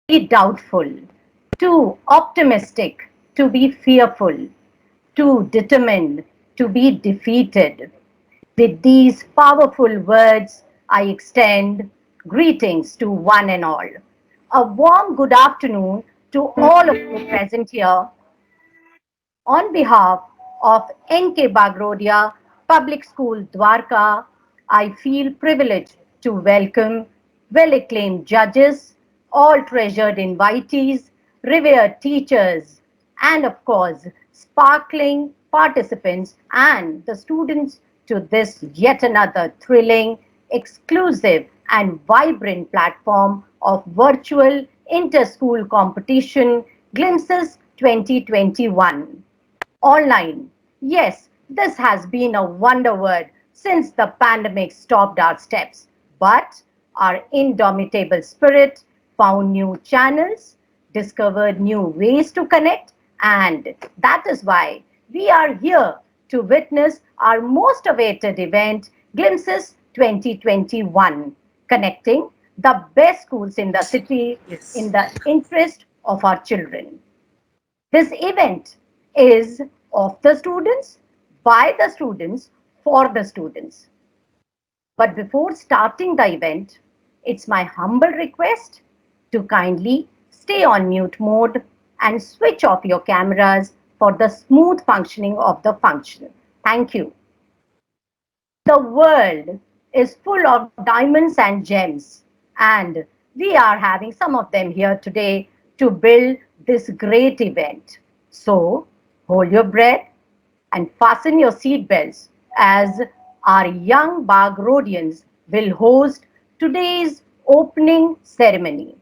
be doubtful, too optimistic to be fearful, too determined to be defeated. With these powerful words, I extend greetings to one and all. A warm good afternoon to all of you present here. On behalf of N.K. Bagrodia Public School Dwarka, I feel privileged to welcome well-acclaimed judges, all treasured invitees, revered teachers, and of course, sparkling participants and the students to this yet another thrilling, exclusive, and vibrant platform of virtual inter-school competition Glimpses 2021 online. Yes, this has been a wonder word since the pandemic stopped our steps. But our indomitable spirit found new channels, discovered new ways to connect, and that is why we are here to witness our most awaited event, Glimpses 2021, connecting the best schools in the city in Yes. the interest of our children. This event is of the students, by the students, for the students. But before starting the event, it's my humble request to kindly stay on mute mode and switch off your cameras for the smooth functioning of the function. Thank you. The world is full of diamonds and gems, and we are having some of them here today to build this great event. So, hold your breath and fasten your seatbelts as our young Bagrodians will host today's opening ceremony.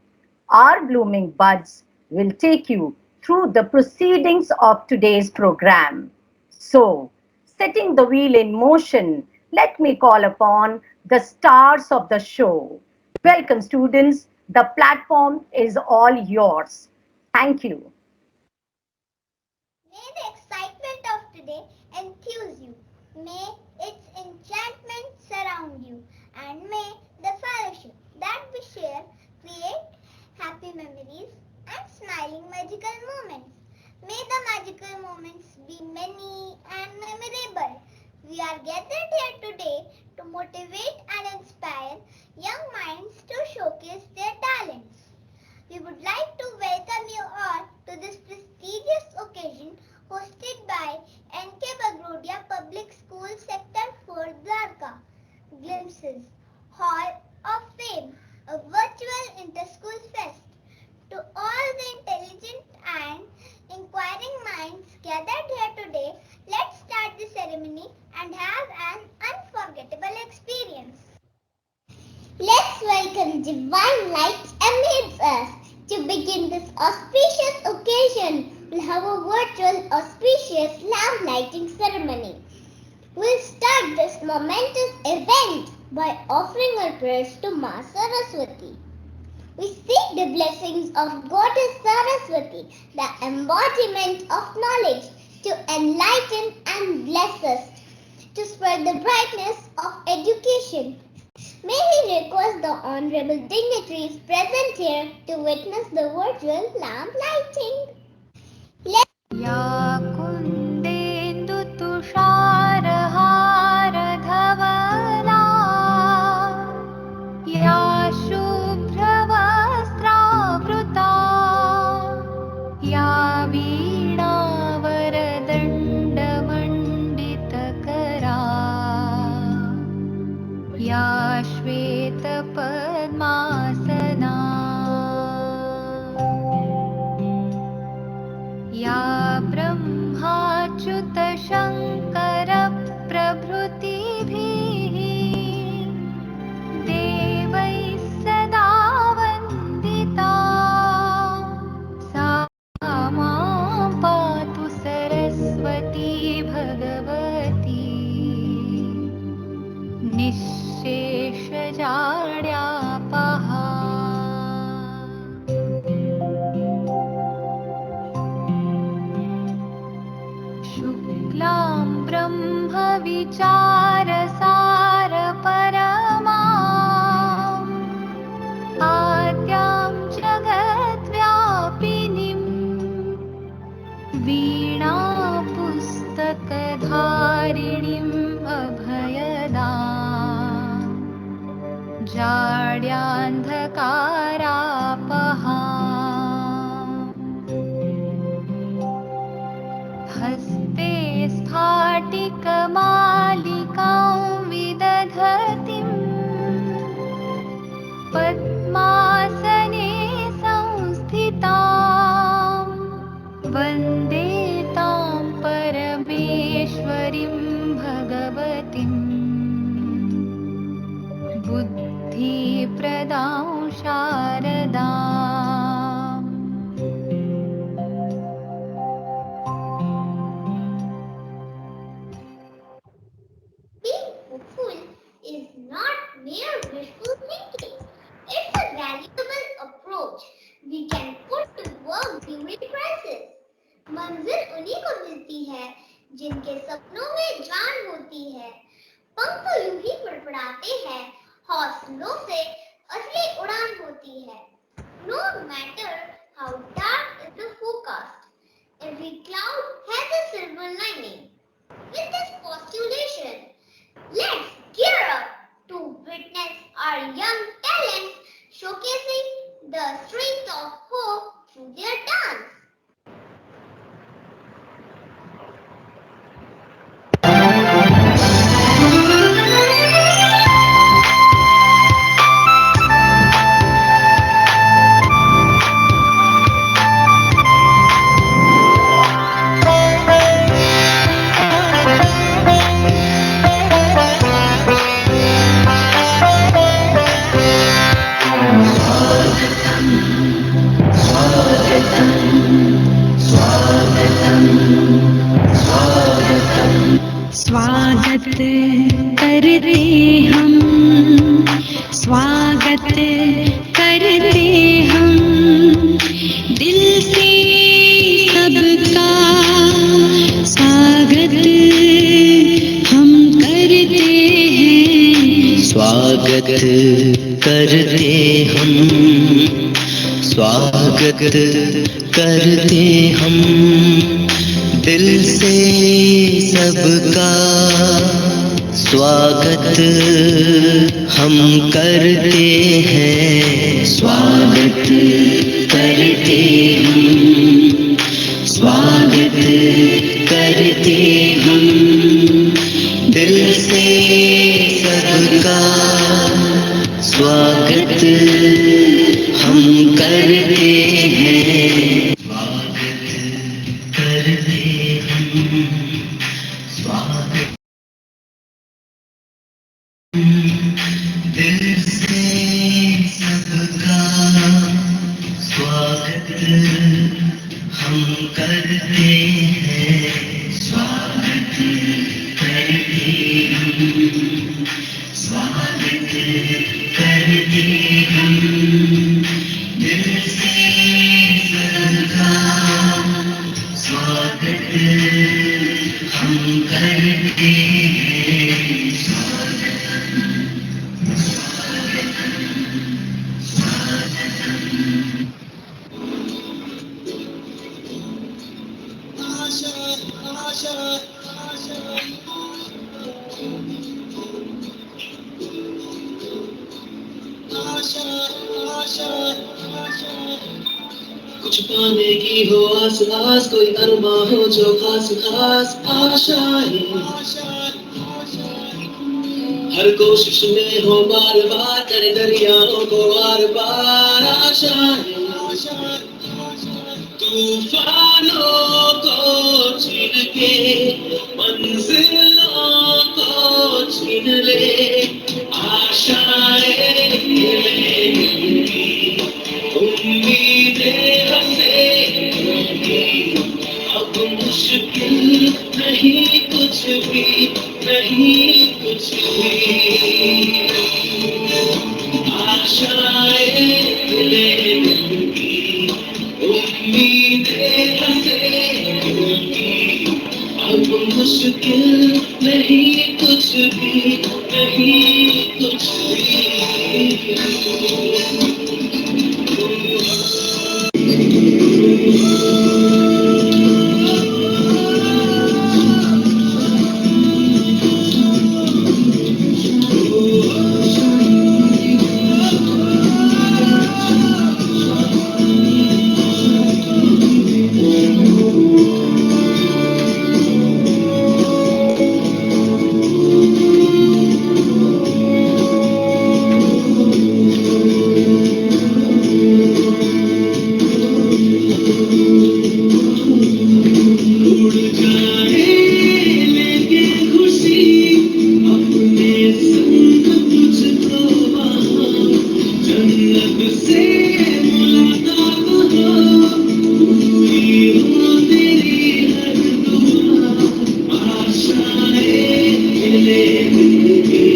Our blooming buds will take you through the proceedings of today's program. So, setting the wheel in motion, let me call upon the stars of the show. Welcome, students. The platform is all yours. Thank you. May the excitement of today enthuse you. May its enchantment surround you. And may the fellowship that we share create happy memories and smiling magical moments. May the magical moments be many and memorable. We are gathered here today to motivate and inspire young minds to showcase their talents. We would like to welcome you all to this prestigious occasion hosted by N.K. Bagrodia Public School Sector 4 Dwarka. Glimpses Hall of Fame, a virtual inter-school fest. To all the intelligent and inquiring minds gathered here today, let's start the ceremony and have an unforgettable experience. Let's welcome divine light amidst us. To begin this auspicious occasion, we'll have a virtual auspicious lamp lighting ceremony. We'll start this momentous event by offering our prayers to Ma Saraswati. We seek the blessings of Goddess Saraswati, the embodiment of knowledge, to enlighten and bless us, to spread the brightness of education. May we request the honorable dignitaries present here to witness the virtual lamp lighting. या कुन्देन्दुतुषारहारधवला या शुभ्रवस्त्रावृता या वीणावरदण्डमण्डितकरा या श्वेतपद्मासना या ब्रह्म प्रलयान्धकारापहा हस्ते स्फाटिकमालिकां विदधतीम् पद्मासने संस्थितां वन्दे तां परमेश्वरीं भगवतीं बुद्धिप्रदां शारदाम् Being hopeful is not mere wishful thinking. It's a valuable approach we can put to work during crisis. मंजिल उन्हीं को मिलती है जिनके सपनों में जान होती है, पंख यूं ही फड़फड़ाते हैं, हौसलों से असली उड़ान होती है. No matter how dark is the forecast, every cloud has a silver lining. With this postulation, let's gear up to witness our young talents showcasing the strength of hope through their dance. स्वागत करते हम, स्वागत करते हम, दिल से सबका स्वागत हम करते हैं. स्वागत करते हम, स्वागत करते हम, दिल से सबका स्वागत हम करते हैं. स्वागत करते हम, स्वागत करते हम, दिल से सबका स्वागत हम करते हैं. स्वागत करते हम, स्वागत दिल से सबका स्वागत हम करते हैं. स्वागत करते हम, स्वागत करते हम, दिल से सबका स्वागत हम करते हैं. कुछ पाने की हो आस आस, कोई अरमा हो जो खास खास आशाएं, हर कोशिश में हो बार बार, करे दरियाओं को बार बार आशाएं. तूफानों को छीन के मंजिलों को छीन ले, आशाएं उम्मीदें बसेंगी. अब मुश्किल नहीं कुछ भी, नहीं कुछ भी, आशाएं उम्मीदें बसेंगी. अब तुझसे मुलाकात हो, पूरी हो मेरी हर दुआ, आशाएं खिले दिल की,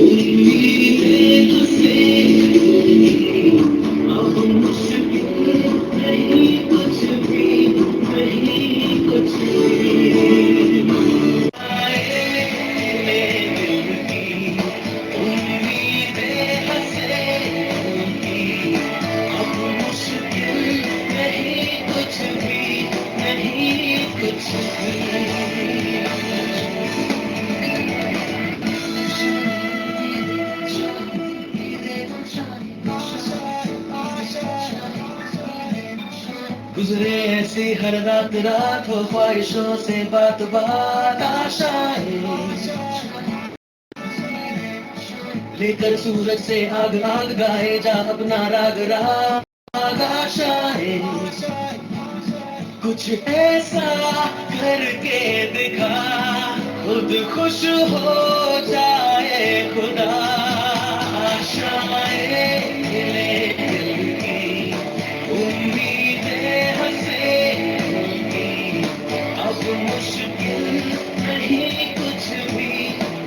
उम्मीदें हंसे अब मुश्किल नहीं कुछ भी, नहीं कुछ भी। आए खिले दिल की, उम्मीदें हंसे उनकी, अब मुश्किल नहीं कुछ भी, नहीं कुछ भी। गुजरे ऐसी हर रात रात हो, ख्वाहिशों से बात बात आशाएं लेकर सूरज से आग आग गाए जा अपना राग राग, आशाएं कुछ ऐसा करके दिखा, खुद खुश हो जाए खुदा, आशाएं खिले दिल की, उम्मीदें हंसे उनकी, अब मुश्किल नहीं कुछ भी,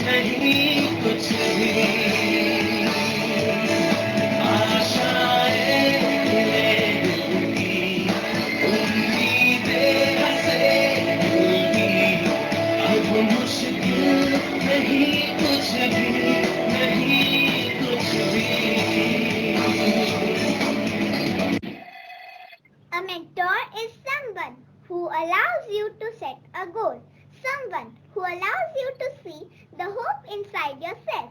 नहीं कुछ भी। आशाएं खिले दिल की, उम्मीदें हंसे उनकी, अब मुश्किल नहीं कुछ भी, नहीं कुछ भी। A mentor is someone who allows you to set a goal, someone who allows you to see the hope inside yourself.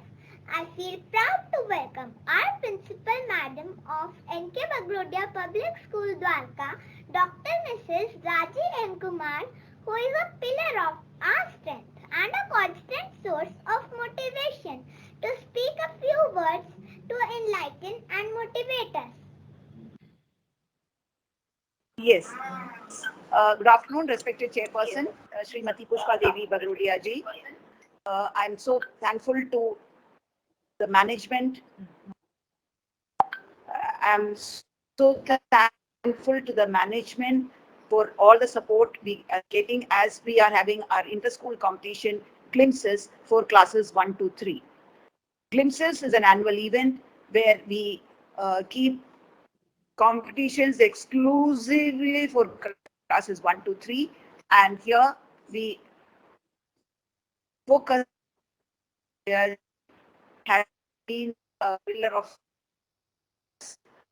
I feel proud to welcome our Principal Madam of N.K. Bagrodia Public School Dwarka, Dr. Mrs. Raji M. Kumar, who is a pillar of our strength and a constant source of motivation, to speak a few words to enlighten and motivate us. Yes. Good afternoon, respected Chairperson, Srimati Pushpa Devi Bagrodia ji. I'm so thankful to the management. I'm so thankful to the management for all the support we are getting as we are having our inter-school competition glimpses for classes 1 to 3. Glimpses is an annual event where we keep competitions exclusively for classes 1 to 3, and here we focus has been a pillar of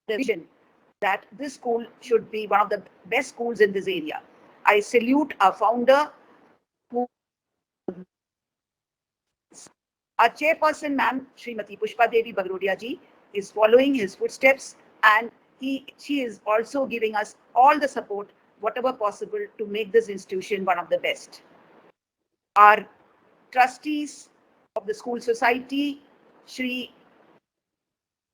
the vision that this school should be one of the best schools in this area. I salute our founder, who our chairperson, ma'am, Srimati Pushpa Devi Bagrodia ji, is following his footsteps, and she is also giving us all the support, whatever possible, to make this institution one of the best. Our trustees of the school society, Shri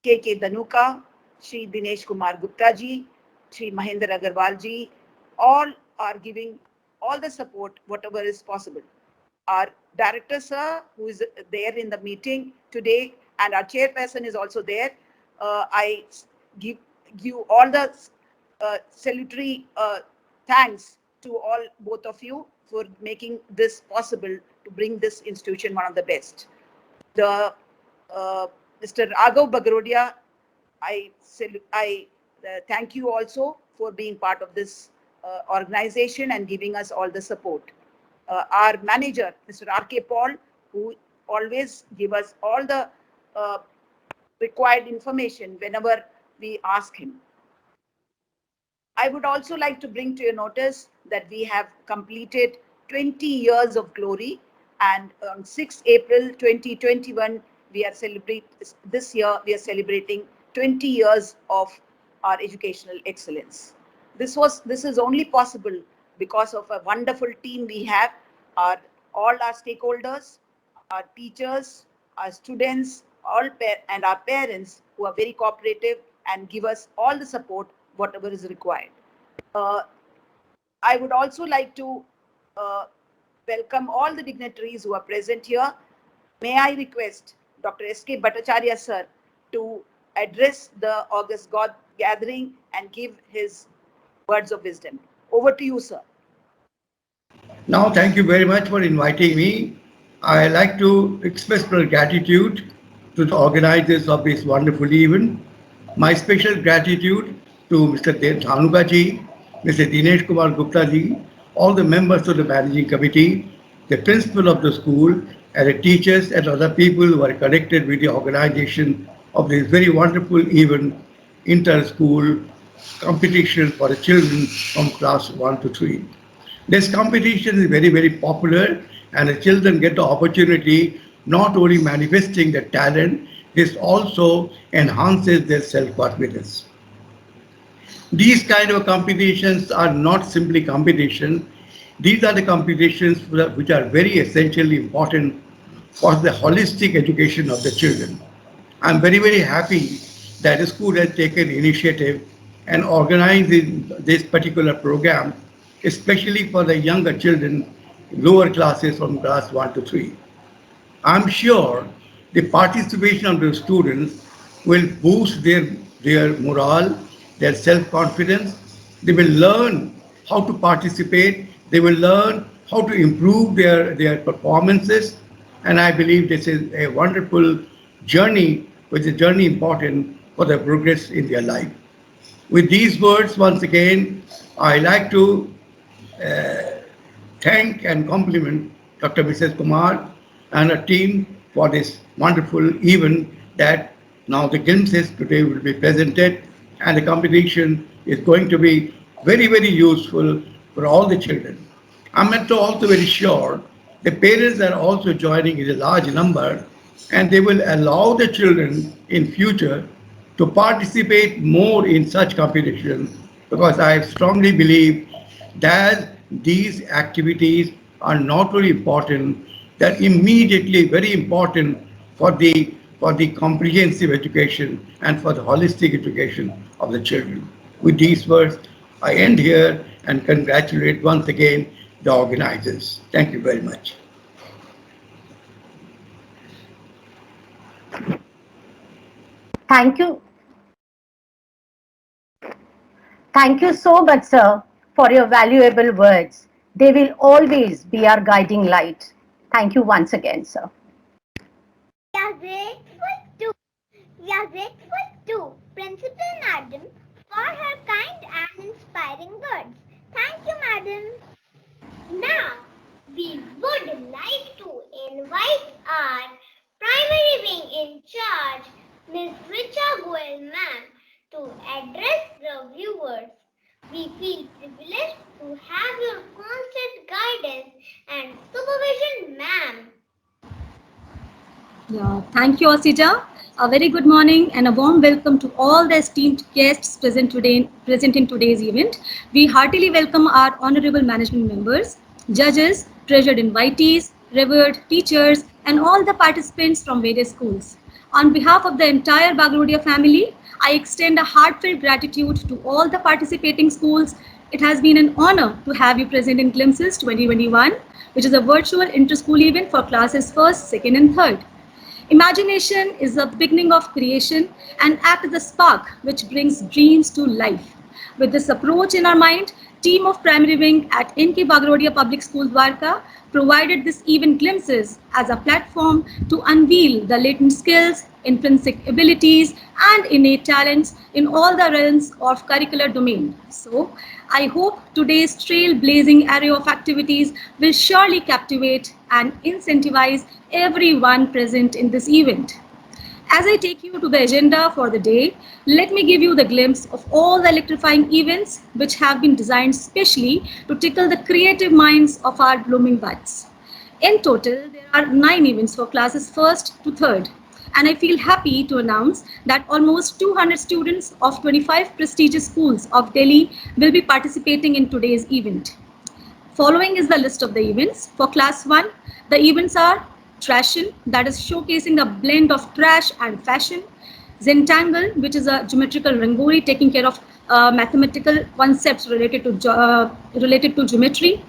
K.K. Dhanuka, Shri Dinesh Kumar Gupta ji, Shri Mahendra Agarwal ji, all are giving all the support, whatever is possible. Our director, sir, who is there in the meeting today, and our chairperson is also there. I give you all the salutary thanks to all both of you for making this possible to bring this institution one of the best. The Mr. Raghav Bagrodia, I thank you also for being part of this organization and giving us all the support. Our manager, Mr. R.K. Paul, who always give us all the required information whenever we ask him. I would also like to bring to your notice that we have completed 20 years of glory, and on 6 April 2021, this year we are celebrating 20 years of our educational excellence. This is only possible because of a wonderful team we have, all our stakeholders, our teachers, our students, and our parents, who are very cooperative and give us all the support whatever is required. I would also like to welcome all the dignitaries who are present here. May I request Dr. S.K. Bhattacharya sir to address the August God gathering and give his words of wisdom. Over to you, sir. Now, thank you very much for inviting me. I like to express my gratitude to the organizers of this wonderful event. My special gratitude to Mr. Dhanuka ji, Mr. Dinesh Kumar Gupta ji, all the members of the managing committee, the principal of the school, and the teachers and other people who are connected with the organization of this very wonderful event, inter-school competition for the children from class 1 to 3. This competition is very, very popular, and the children get the opportunity not only manifesting their talent, this also enhances their self-confidence. These kind of competitions are not simply competition. These are the competitions which are very essentially important for the holistic education of the children. I'm very, very happy that the school has taken initiative and organized this particular program, especially for the younger children, lower classes from class 1 to 3. I'm sure the participation of the students will boost their morale, their self-confidence. They will learn how to participate. They will learn how to improve their performances. And I believe this is a wonderful journey, which is a journey important for the progress in their life. With these words, once again, I like to thank and compliment Dr. Mrs. Kumar and her team for this wonderful event that now the glimpses today will be presented, and the competition is going to be very, very useful for all the children. I'm also very sure the parents are also joining in a large number, and they will allow the children in future to participate more in such competitions, because I strongly believe that these activities are not only important, they're immediately very important for the comprehensive education and for the holistic education of the children. With these words, I end here and congratulate once again the organizers. Thank you very much. Thank you. Thank you so much, sir, for your valuable words. They will always be our guiding light. Thank you once again, sir. We are grateful to Principal Madam for her kind and inspiring words. Thank you, Madam. Now, we would like to invite our primary wing in charge, Ms. Richa Goel ma'am, to address the viewers. We feel privileged to have your constant guidance and supervision, ma'am. Yeah, thank you, Asija. A very good morning and a warm welcome to all the esteemed guests present in today's event. We heartily welcome our honorable management members, judges, treasured invitees, revered teachers, and all the participants from various schools. On behalf of the entire Baglodia family, I extend a heartfelt gratitude to all the participating schools. It has been an honor to have you present in Glimpses 2021, which is a virtual inter-school event for classes 1st, 2nd, and 3rd. Imagination is the beginning of creation and acts as a spark which brings dreams to life. With this approach in our mind, team of primary wing at NK Baglodia Public School Dwarka provided this event Glimpses as a platform to unveil the latent skills, intrinsic abilities, and innate talents in all the realms of curricular domain. So, I hope today's trailblazing array of activities will surely captivate and incentivize everyone present in this event. As I take you to the agenda for the day, let me give you the glimpse of all the electrifying events which have been designed specially to tickle the creative minds of our blooming buds. In total, there are 9 events for classes 1st to 3rd. And I feel happy to announce that almost 200 students of 25 prestigious schools of Delhi will be participating in today's event. Following is the list of the events. For class 1, the events are Trashin, that is showcasing a blend of trash and fashion. Zentangle, which is a geometrical rangoli taking care of mathematical concepts related to geometry.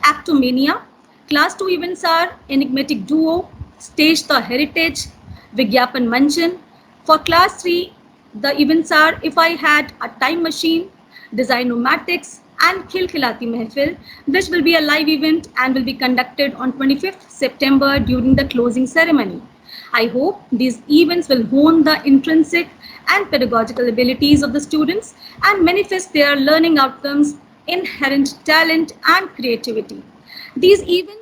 Actomania. Class 2 events are Enigmatic Duo, Stage the Heritage, Vigyapan Manchan. For class 3, The events are If I Had a Time Machine, Design Nomatics, and Khil Khilati Mehfil, which will be a live event and will be conducted on 25th September during the closing ceremony. I hope these events will hone the intrinsic and pedagogical abilities of the students and manifest their learning outcomes, inherent talent, and creativity. These events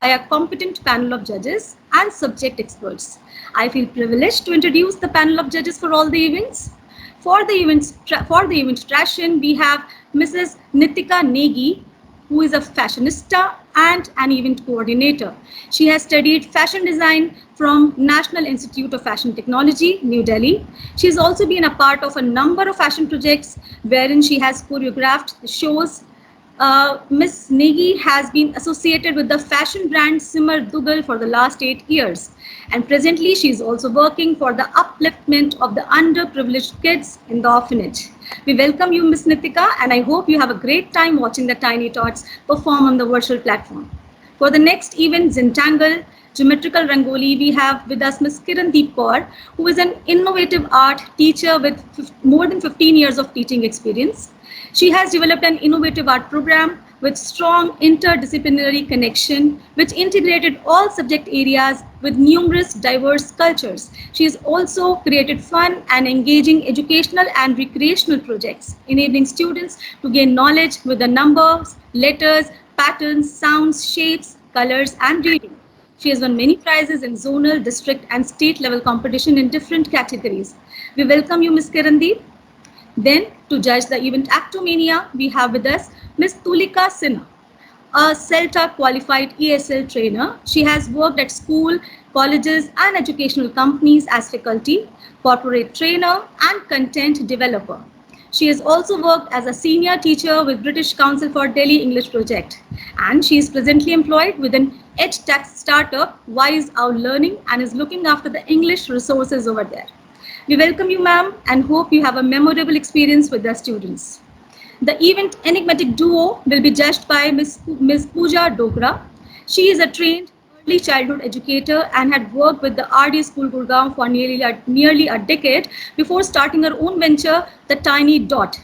by a competent panel of judges and subject experts. I feel privileged to introduce the panel of judges for all the events. For the event Trashion, we have Mrs. Nitika Negi, who is a fashionista and an event coordinator. She has studied fashion design from National Institute of Fashion Technology, New Delhi. She has also been a part of a number of fashion projects wherein she has choreographed the shows. Ms. Negi has been associated with the fashion brand Simar Dugal for the last 8 years. And presently, she is also working for the upliftment of the underprivileged kids in the orphanage. We welcome you, Ms. Nitika, and I hope you have a great time watching the Tiny Tots perform on the virtual platform. For the next event, Zentangle, Geometrical Rangoli, we have with us Ms. Kirandeep Kaur, who is an innovative art teacher with more than 15 years of teaching experience. She has developed an innovative art program with strong interdisciplinary connection, which integrated all subject areas with numerous diverse cultures. She has also created fun and engaging educational and recreational projects, enabling students to gain knowledge with the numbers, letters, patterns, sounds, shapes, colors, and reading. She has won many prizes in zonal, district, and state level competition in different categories. We welcome you, Ms. Kirandeep. Then, to judge the event Actomania, we have with us Ms. Tulika Sinha, a CELTA qualified ESL trainer. She has worked at school, colleges, and educational companies as faculty, corporate trainer, and content developer. She has also worked as a senior teacher with British Council for Delhi English Project, and she is presently employed with an EdTech startup, Wise Owl Learning, and is looking after the English resources over there. We welcome you, ma'am, and hope you have a memorable experience with the students. The event Enigmatic Duo will be judged by Ms. Pooja Dogra. She is a trained early childhood educator and had worked with the RD School Gurgaon for nearly a decade before starting her own venture, The Tiny Dot.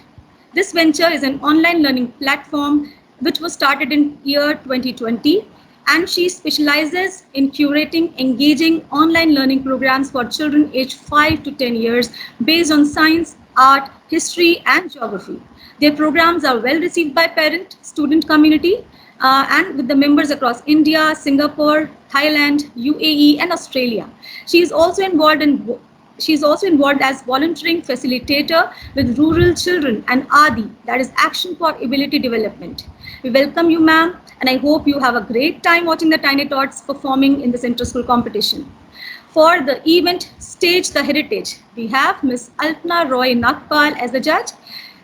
This venture is an online learning platform which was started in year 2020, and she specializes in curating engaging online learning programs for children aged 5 to 10 years based on science, art, history, and geography. Their programs are well received by parent, student community, and with the members across India, Singapore, Thailand, UAE, and Australia. She is also involved as volunteering facilitator with rural children and ADI, that is Action for Ability Development. We welcome you, ma'am, and I hope you have a great time watching the Tiny Tots performing in this inter-school competition. For the event Stage the Heritage, we have Ms. Alpna Roy Nagpal as the judge.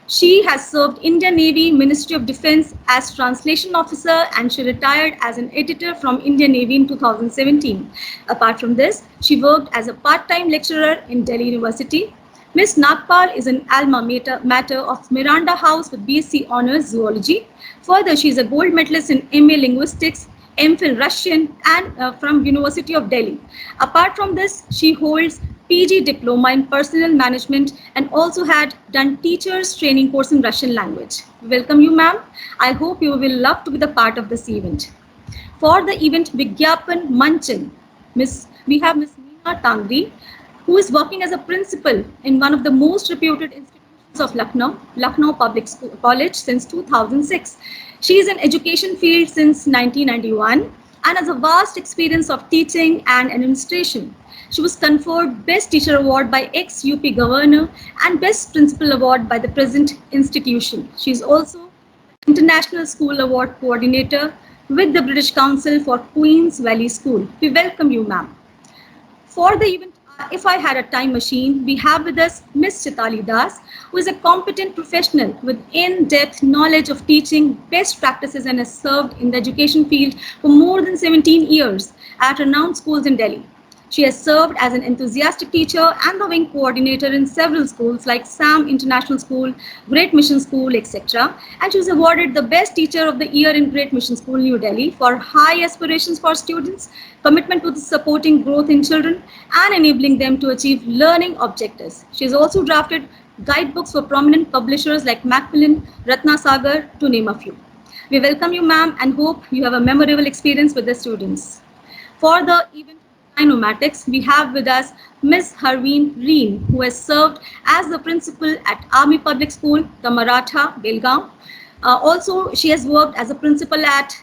She has served Indian Navy Ministry of Defense as translation officer, and she retired as an editor from Indian Navy in 2017. Apart from this, she worked as a part-time lecturer in Delhi University. Ms. Nagpal is an alma mater of Miranda House with BSc Honours Zoology. Further, she is a gold medalist in MA Linguistics, MPhil Russian, and from University of Delhi. Apart from this, she holds PG Diploma in Personnel Management and also had done teachers training course in Russian language. Welcome you, ma'am. I hope you will love to be the part of this event. For the event Vigyapan Manchan, we have Ms. Meena Tangri, who is working as a principal in one of the most reputed institutions of Lucknow Public College since 2006. She is in education field since 1991 and has a vast experience of teaching and administration. She was conferred Best Teacher Award by ex-UP Governor and Best Principal Award by the present institution. She is also International School Award Coordinator with the British Council for Queen's Valley School. We welcome you, ma'am. For the event If I Had a Time Machine, we have with us Ms. Chitali Das, who is a competent professional with in-depth knowledge of teaching best practices and has served in the education field for more than 17 years at renowned schools in Delhi. She has served as an enthusiastic teacher and the wing coordinator in several schools like SAM International School, Great Mission School, etc. And she was awarded the Best Teacher of the Year in Great Mission School, New Delhi for high aspirations for students, commitment to supporting growth in children, and enabling them to achieve learning objectives. She has also drafted guidebooks for prominent publishers like Macmillan, Ratna Sagar, to name a few. We welcome you, ma'am, and hope you have a memorable experience with the students. For the event Kinematics, we have with us Ms. Harveen Reen, who has served as the principal at Army Public School, the Maratha, Belgaum. Also, she has worked as a principal at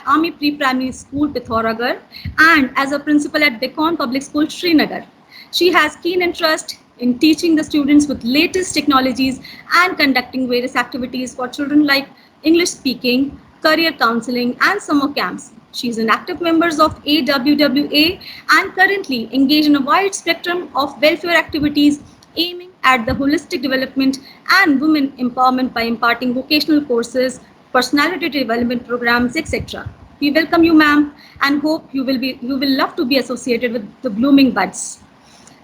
Army Pre-Primary School, Pithoragarh, and as a principal at Deccan Public School, Srinagar. She has keen interest in teaching the students with latest technologies and conducting various activities for children like English speaking, career counseling, and summer camps. She is an active member of AWWA and currently engaged in a wide spectrum of welfare activities aiming at the holistic development and women empowerment by imparting vocational courses, personality development programs, etc. We welcome you, ma'am, and hope you will love to be associated with the Blooming Buds.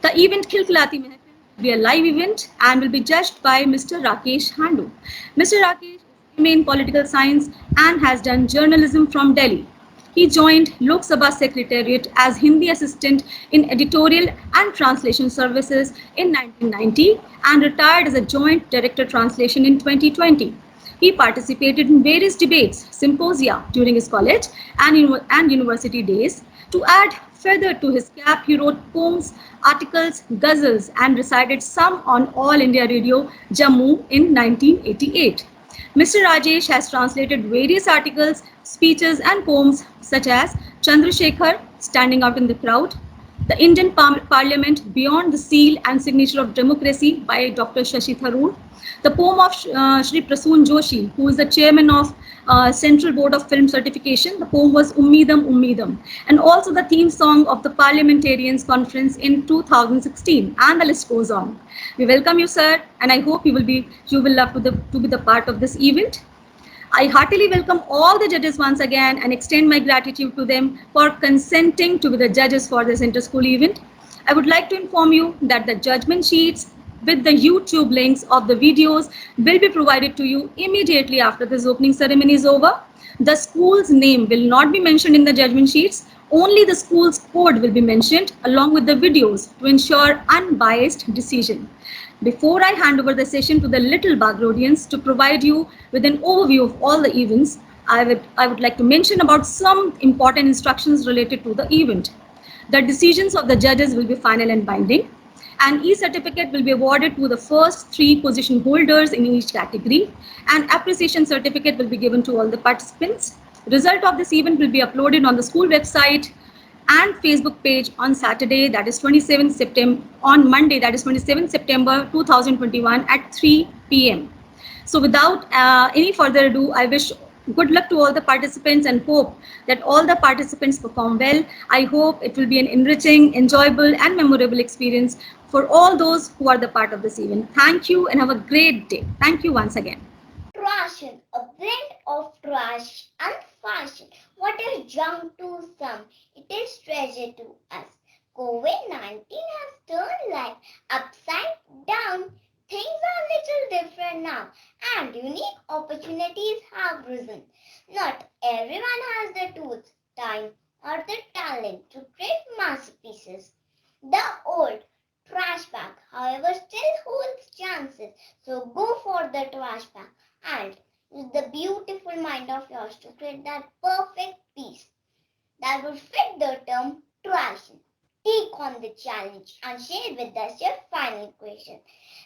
The event Khilkhilati Mehfil will be a live event and will be judged by Mr. Rakesh Handu. Mr. Rakesh is MA in Political Science and has done journalism from Delhi. He joined Lok Sabha Secretariat as Hindi Assistant in Editorial and Translation Services in 1990 and retired as a Joint Director Translation in 2020. He participated in various debates, symposia during his college and university days. To add feather to his cap, he wrote poems, articles, ghazals, and recited some on All India Radio, Jammu in 1988. Mr. Rajesh has translated various articles, speeches, and poems such as Chandrasekhar, Standing Out in the Crowd, The Indian Parliament Beyond the Seal and Signature of Democracy by Dr. Shashi Tharoor, the poem of Shri Prasoon Joshi, who is the chairman of Central Board of Film Certification. The poem was Ummeedam Ummeedam, and also the theme song of the Parliamentarians Conference in 2016, and the list goes on. We welcome you, sir, and I hope you will love to be the part of this event. I heartily welcome all the judges once again and extend my gratitude to them for consenting to be the judges for this inter-school event. I would like to inform you that the judgment sheets with the YouTube links of the videos will be provided to you immediately after this opening ceremony is over. The school's name will not be mentioned in the judgment sheets. Only the school's code will be mentioned along with the videos to ensure unbiased decision. Before I hand over the session to the little Bagrodians to provide you with an overview of all the events, I would like to mention about some important instructions related to the event. The decisions of the judges will be final and binding. An e-certificate will be awarded to the first 3 position holders in each category. An appreciation certificate will be given to all the participants. Result of this event will be uploaded on the school website and Facebook page on Saturday, that is 27th September, on Monday, that is 27th September 2021 at 3 p.m. So without any further ado, I wish good luck to all the participants and hope that all the participants perform well. I hope it will be an enriching, enjoyable and memorable experience for all those who are the part of this event. Thank you and have a great day. Thank you once again. Fashion, a blend of trash and fashion. What is junk to some, it is treasure to us. COVID-19 has turned life upside down. Things are little different now and unique opportunities have risen. Not everyone has the tools, time or the talent to create masterpieces. The old trash bag, however, still holds chances. So go for the trash bag and use the beautiful mind of yours to create that perfect piece that would fit the term trash. Take on the challenge and share with us your final question.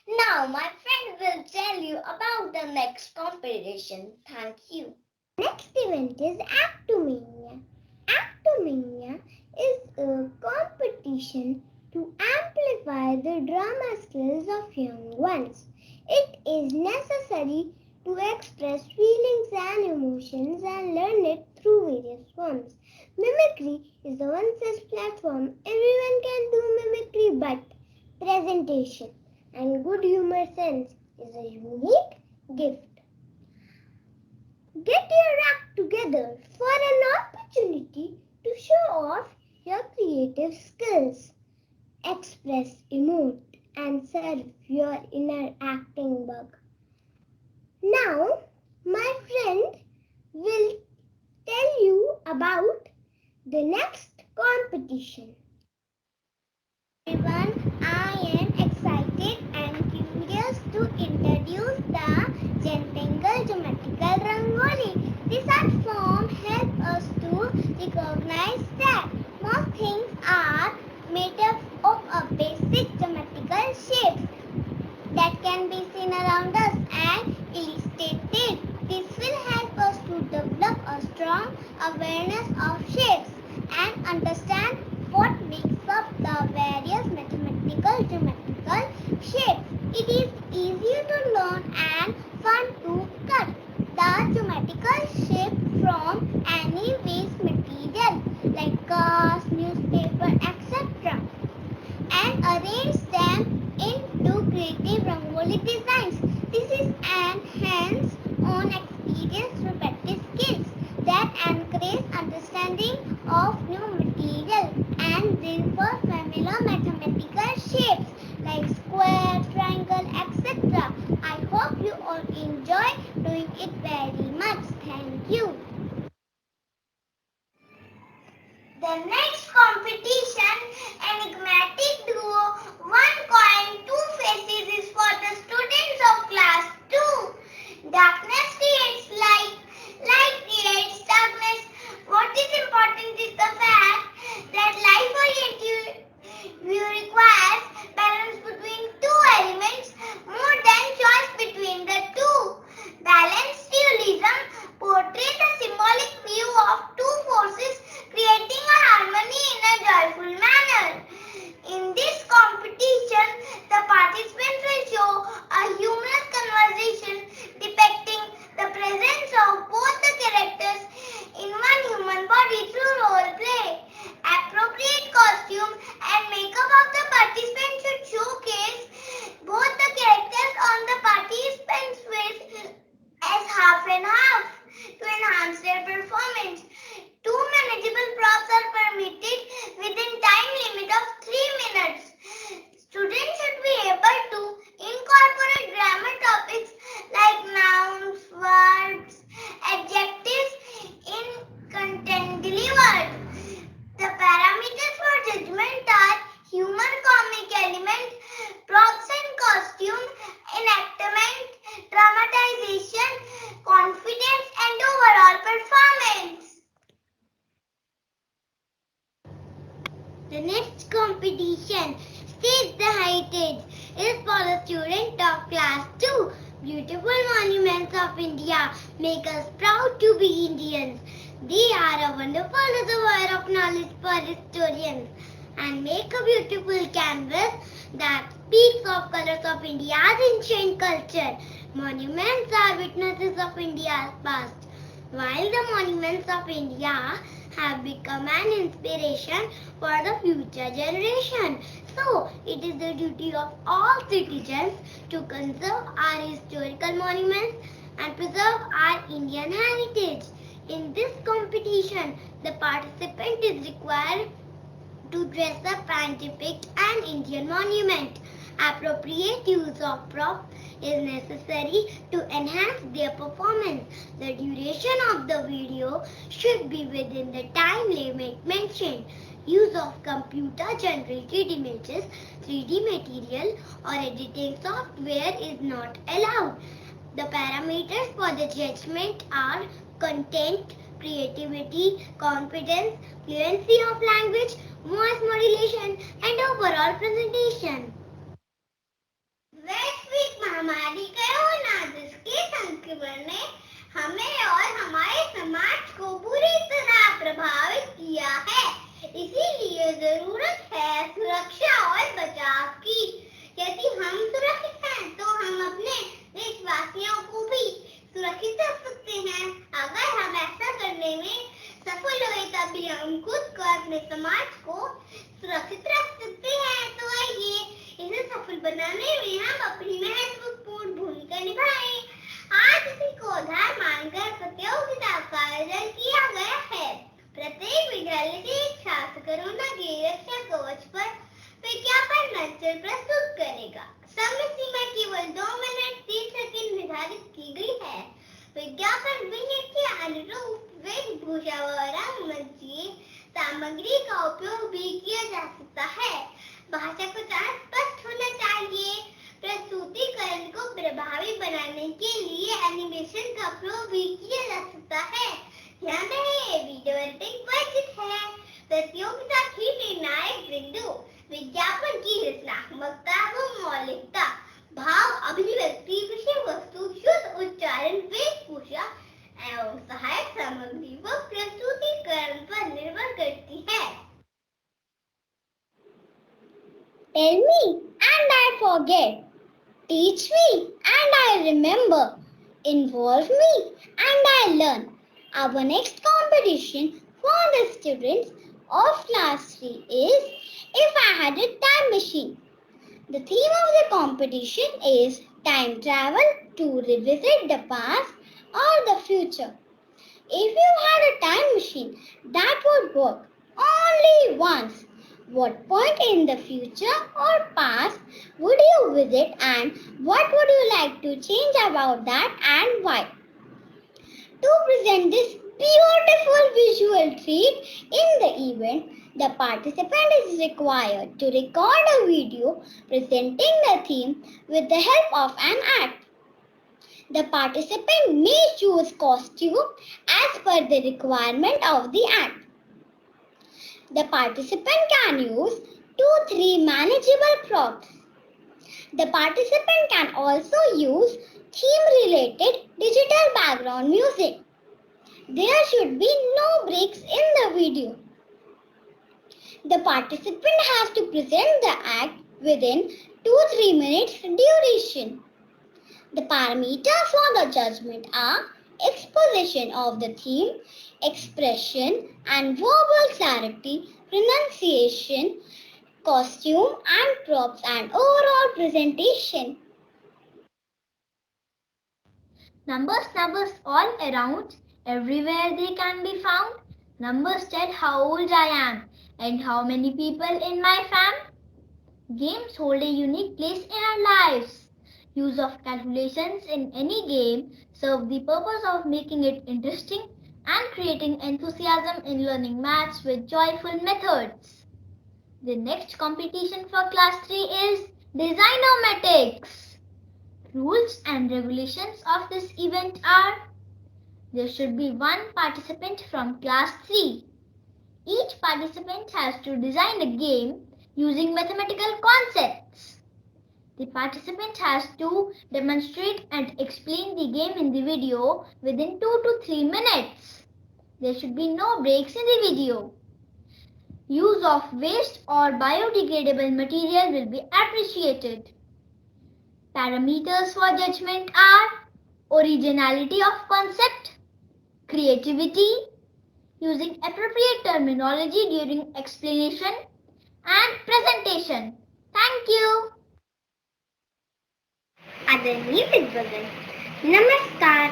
Now my friend will tell you about the next competition. Thank you. Next event is Actomania. Actomania is a competition to amplify the drama skills of young ones. It is necessary to express feelings and emotions and learn it through various forms. Mimicry is the one such platform. Everyone can do mimicry, but presentation and good humor sense is a unique gift. Get your act together for an opportunity to show off your creative skills. Express, emote, and serve your inner acting bug. Now, my friend will tell you about the next competition. Everyone, I am excited and curious to introduce the Gentangle Geometrical Rangoli. This art form helps us to recognize that most things are made up of a basic geometrical shapes that can be seen around us and illustrated. This will help us to develop a strong awareness of shapes and understand what makes up the various mathematical geometrical shapes. It is easy to learn and fun to cut the geometrical shape from any waste material like cars, newspaper, etc. and arrange them into creative rangoli designs. This is an hands-on experience with practice skills that encourage understanding of new material and reinforce familiar mathematical shapes like square, triangle, etc. I hope you all enjoy doing it very much. Thank you. The next competition, enigmatic duo, one coin, two faces, is for the students of class 2. Darkness creates light, light creates darkness. What is important is the fact that life-oriented view requires balance between two elements more than choice between the two. Balanced dualism portrays the symbolic view of two forces creating a harmony in a joyful manner. In this competition, the participants will show a humorous conversation depicting the presence of both the characters in one human body through role play. Appropriate costume and makeup of the participants should showcase both the characters on the participants' face as half and half to enhance their performance. 2 manageable props are permitted within time limit of 3 minutes. Students should be able to incorporate grammar topics like nouns, verbs, adjectives in content delivered. The parameters for judgment are humor, comic element, props and costume, enactment, dramatization, confidence and overall performance. The next competition, Stage the Heritage, is for the students of class 2. Beautiful monuments of India make us proud to be Indians. They are a wonderful reservoir of knowledge for historians and make a beautiful canvas that speaks of colors of India's ancient culture. Monuments are witnesses of India's past, while the monuments of India have become an inspiration for the future generation. So, it is the duty of all citizens to conserve our historical monuments and preserve our Indian heritage. In this competition, the participant is required to dress up and depict an Indian monument. Appropriate use of props is necessary to enhance their performance. The duration of the video should be within the time limit mentioned. Use of computer-generated images, 3D material or editing software is not allowed. The parameters for the judgment are content, creativity, confidence, fluency of language, voice modulation and overall presentation. वैश्विक महामारी corona जिसके संक्रमण ने हमें और हमारे समाज को बुरी तरह प्रभावित किया है, इसीलिए जरूरत है सुरक्षा और बचाव की। यदि हम सुरक्षित हैं तो हम अपने देशवासियों को भी सुरक्षित रख सकते हैं। अगर हम ऐसा करने में सफल हुए तभी हम खुद को अपने समाज को सुरक्षित रख सकते हैं। तो आइए इसे सफल बनाने में हम अपनी महत्वपूर्ण भूमिका निभाएं। आज इसी को आधार मानकर प्रतियोगिता का आयोजन किया गया है। प्रत्येक विद्यालय से एक छात्र कोरोना सामग्री का उपयोग भी किया जा सकता है। भाषा को स्पष्ट होना चाहिए। प्रस्तुतिकरण को प्रभावी बनाने के लिए एनिमेशन का प्रयोग भी किया जा सकता है। ध्यान रहे, वीडियो एडिटिंग वर्जित है। प्रतियोगिता की निर्णायक बिंदु विज्ञापन की रचनात्मकता व मौलिकता, भाव, अभिव्यक्ति, विषय वस्तु, शुद्ध उच्चारण, वेशभूषा एवं सहायक सामग्री व प्रस्तुतिकरण पर निर्भर करती है। Tell me and I forget. Teach me and I remember. Involve me and I learn. Our next competition for the students of class 3 is If I Had a Time Machine. The theme of the competition is time travel to revisit the past or the future. If you had a time machine that would work only once, what point in the future or past would you visit and what would you like to change about that and why? To present this beautiful visual treat in the event, the participant is required to record a video presenting the theme with the help of an act. The participant may choose costume as per the requirement of the act. The participant can use 2-3 manageable props. The participant can also use theme-related digital background music. There should be no breaks in the video. The participant has to present the act within 2-3 minutes duration. The parameters for the judgment are exposition of the theme, expression and verbal clarity, pronunciation, costume and props and overall presentation. Numbers all around, everywhere they can be found. Numbers tell how old I am and how many people in my fam. Games hold a unique place in our lives. Use of calculations in any game serve the purpose of making it interesting and creating enthusiasm in learning maths with joyful methods. The next competition for class 3 is Designomatics. Rules and regulations of this event are: there should be one participant from class 3. Each participant has to design a game using mathematical concepts. The participant has to demonstrate and explain the game in the video within 2 to 3 minutes. There should be no breaks in the video. Use of waste or biodegradable material will be appreciated. Parameters for judgment are originality of concept, creativity, using appropriate terminology during explanation and presentation. Thank you. आदरणीय विद्वगण, नमस्कार।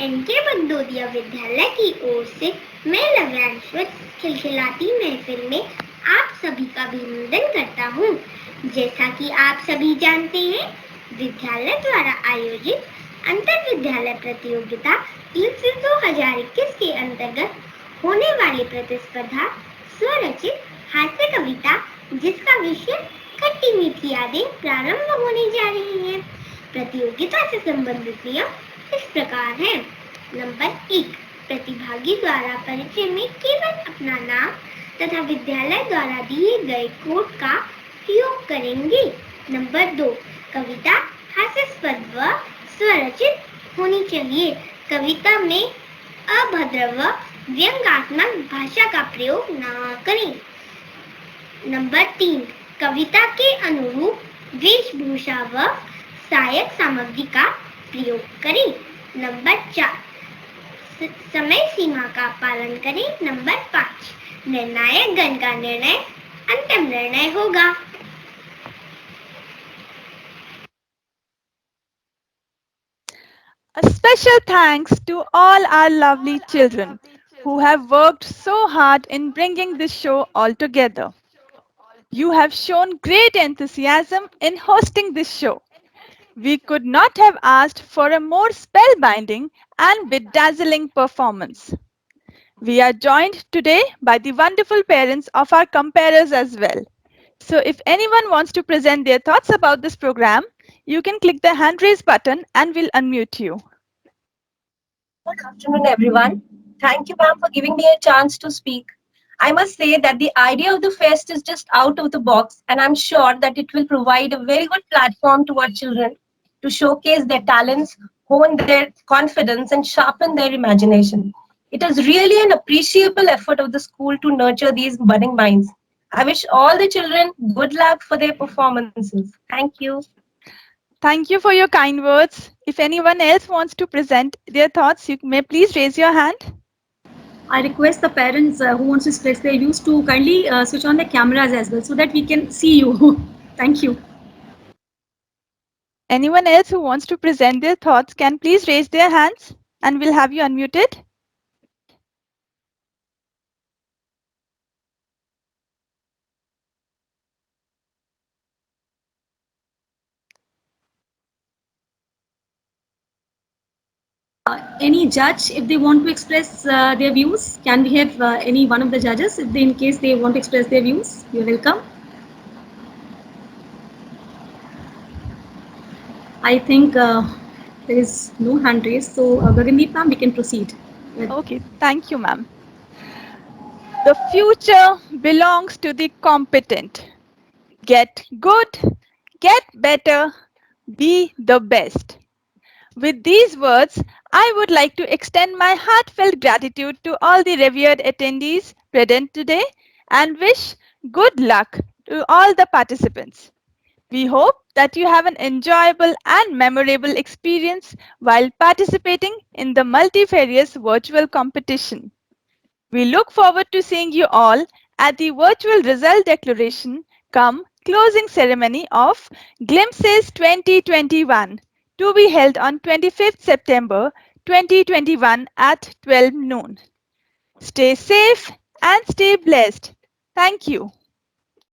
N K बगदोदिया विद्यालय की ओर से मैं लवयांश्वर खिलखिलाती महफिल में आप सभी का अभिनंदन करता हूँ। जैसा कि आप सभी जानते हैं, विद्यालय द्वारा आयोजित अंतर विद्यालय प्रतियोगिता 3 से 2021 के अंतर्गत होने वाली प्रतिस्पर्धा स्वरचित हास्य कविता, जिसका विषय खट्टी मीठी यादें, प्रारंभ होने जा रही है। प्रतियोगिता से संबंधित नियम इस प्रकार हैं। नंबर 1, प्रतिभागी द्वारा परिचय में केवल अपना नाम तथा विद्यालय द्वारा दिए गए कोड का प्रयोग करेंगे। नंबर 2, कविता हास्यास्पद व स्वरचित होनी चाहिए। कविता में अभद्र व व्यंग्यात्मक भाषा का प्रयोग न करें। नंबर 3, कविता के अनुरूप वेशभूषा व सहायक सामग्री का प्रयोग करें। नंबर 4, समय सीमा का पालन करें। नंबर 5, निर्णायक गण का निर्णय अंतिम निर्णय होगा। A special thanks to all our lovely children who have worked so hard in bringing this show all together. You have shown great enthusiasm in hosting this show. We could not have asked for a more spellbinding and bedazzling performance. We are joined today by the wonderful parents of our comparers as well. So if anyone wants to present their thoughts about this program, you can click the hand raise button and we'll unmute you. Good afternoon, everyone. Thank you, ma'am, for giving me a chance to speak. I must say that the idea of the fest is just out of the box, and I'm sure that it will provide a very good platform to our children to showcase their talents, hone their confidence, and sharpen their imagination. It is really an appreciable effort of the school to nurture these budding minds. I wish all the children good luck for their performances. Thank you. Thank you for your kind words. If anyone else wants to present their thoughts, you may please raise your hand. I request the parents who wants to express their views to kindly switch on the cameras as well so that we can see you. Thank you. Anyone else who wants to present their thoughts can please raise their hands and we'll have you unmuted. Any judge, if they want to express their views, can we have any one of the judges, if they, in case they want to express their views? You're welcome. I think there is no hand raised, so Gagandeep ma'am, we can proceed. Okay, thank you, ma'am. The future belongs to the competent. Get good, get better, be the best. With these words, I would like to extend my heartfelt gratitude to all the revered attendees present today and wish good luck to all the participants. We hope that you have an enjoyable and memorable experience while participating in the multifarious virtual competition. We look forward to seeing you all at the virtual result declaration cum closing ceremony of Glimpses 2021 to be held on 25th September 2021 at 12 noon. Stay safe and stay blessed. Thank you.